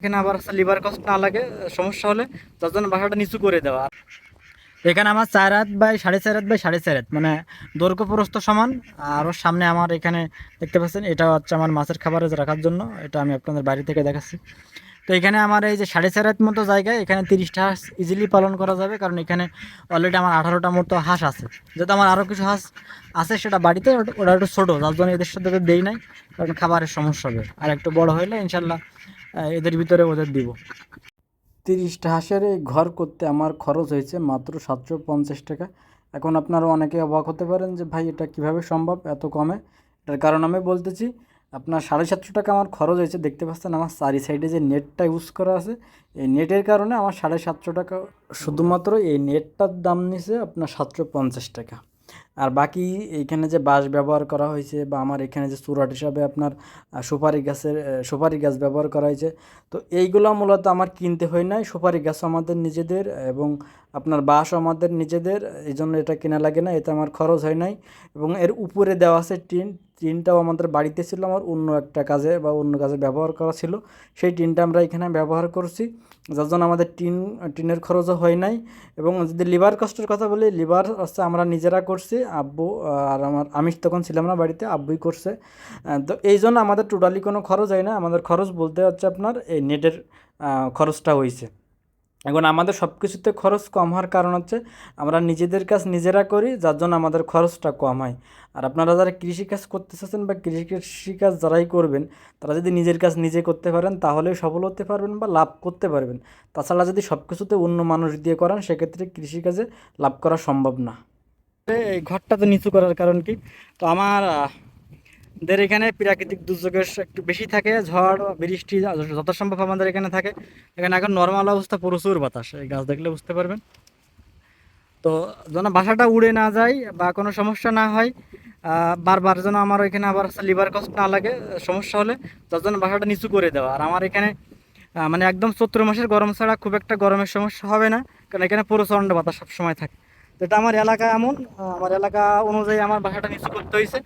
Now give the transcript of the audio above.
এখানে আবার liver cost না লাগে সমস্যা হলে তার জন্য বাসাটা নিচু করে দেওয়া। এখানে আমার 4 হাত বাই 4.5 হাত বাই 4.5 হাত, মানে দৈর্ঘ্য প্রস্থ সমান। আর ওর সামনে আমার এখানে দেখতে পাচ্ছেন, এটা হচ্ছে আমার মাছের খাবারে রাখার জন্য। এটা আমি আপনাদের বাড়ি থেকে দেখাচ্ছি। তো এখানে আমার এই যে 4.5 হাত মতো জায়গায় এখানে 30টা হাঁস ইজিলি পালন করা যাবে, কারণ এখানে অলরেডি আমার 18টা মতো হাঁস আছে। যেহেতু আমার আরও কিছু হাঁস আছে সেটা বাড়িতে, ওটা একটু ছোটো, যার জন্য এদের সাথে তো দেই নাই, কারণ খাবারের সমস্যা হবে। আর একটু বড় হলে ইনশাল্লাহ এদের ভিতরে ওদের দিব। 30টা হাঁসের এই ঘর করতে আমার খরচ হয়েছে মাত্র 750 টাকা। এখন আপনারা অনেকে অবাক হতে পারেন যে ভাই এটা কিভাবে সম্ভব এত কমে। এটার কারণ আমি বলতেছি। আপনার 750 টাকা আমার খরচ হয়েছে। দেখতে পাচ্ছেন আমার চারি সাইডে যে নেটটা ইউজ করা আছে, এই নেটের কারণে আমার 750 টাকা। শুধুমাত্র এই নেটটার দাম নিছে আপনার 750 টাকা। আর বাকি এইখানে যে বাঁশ ব্যবহার করা হয়েছে, বা আমার এখানে যে চুরাট হিসাবে আপনার সুপারি গাছ ব্যবহার করা হয়েছে। তো এইগুলো মূলত আমার কিনতে হয় নাই। সুপারি গাছও আমাদের নিজেদের, এবং আপনার বাঁশও আমাদের নিজেদের, এই জন্য এটা কেনা লাগে না, এতে আমার খরচ হয় নাই। এবং এর উপরে দেওয়া আছে টিনটাও আমাদের বাড়িতে ছিল, আমার অন্য একটা কাজে বা অন্য কাজে ব্যবহার করা ছিল, সেই টিনটা আমরা এখানে ব্যবহার করছি, যার জন্য আমাদের টিনের খরচও হয় নাই। এবং যদি লিভার কস্টের কথা বলি, লিভার হচ্ছে আমরা নিজেরা করছি, আব্বু আর আমি তখন ছিলাম না বাড়িতে, আব্বুই করছে। তো এই জন্য আমাদের টোটালি কোনো খরচ হয় না। আমাদের খরচ বলতে হচ্ছে আপনার এই নেটের খরচটা হয়েছে। এখন আমাদের সব কিছুতে খরচ কম হওয়ার কারণ হচ্ছে আমরা নিজেদের কাজ নিজেরা করি, যার জন্য আমাদের খরচটা কম হয়। আর আপনারা যারা কৃষিকাজ করতে চাচ্ছেন বা কৃষিকাজ যারাই করবেন, তারা যদি নিজের কাজ নিজে করতে পারেন তাহলেই সফল হতে পারবেন বা লাভ করতে পারবেন। তাছাড়া যদি সব কিছুতে অন্য মানুষ দিয়ে করান, সেক্ষেত্রে কৃষিকাজে লাভ করা সম্ভব না। এই ঘরটা তো নিচু করার কারণ কি, তো আমার দের এখানে প্রাকৃতিক দুর্যোগের একটু বেশি থাকে, ঝড় বৃষ্টি যত সম্ভব আমাদের এখানে থাকে। এখানে এখন নর্মাল অবস্থা প্রচুর বাতাস, এই গাছ দেখলে বুঝতে পারবেন। তো যেন বাসাটা উড়ে না যায় বা কোনো সমস্যা না হয়, বারবার যেন আমার এখানে আবার লিভার কস্ট না লাগে সমস্যা হলে, তার জন্য বাসাটা নিচু করে দেওয়া। আর আমার এখানে মানে একদম চৈত্র মাসের গরম ছাড়া খুব একটা গরমের সমস্যা হবে না, কারণ এখানে প্রচণ্ড বাতাস সবসময় থাকে। তো এটা আমার এলাকা এমন, আমার এলাকা অনুযায়ী আমার বাসাটা নিচু করতে হয়েছে।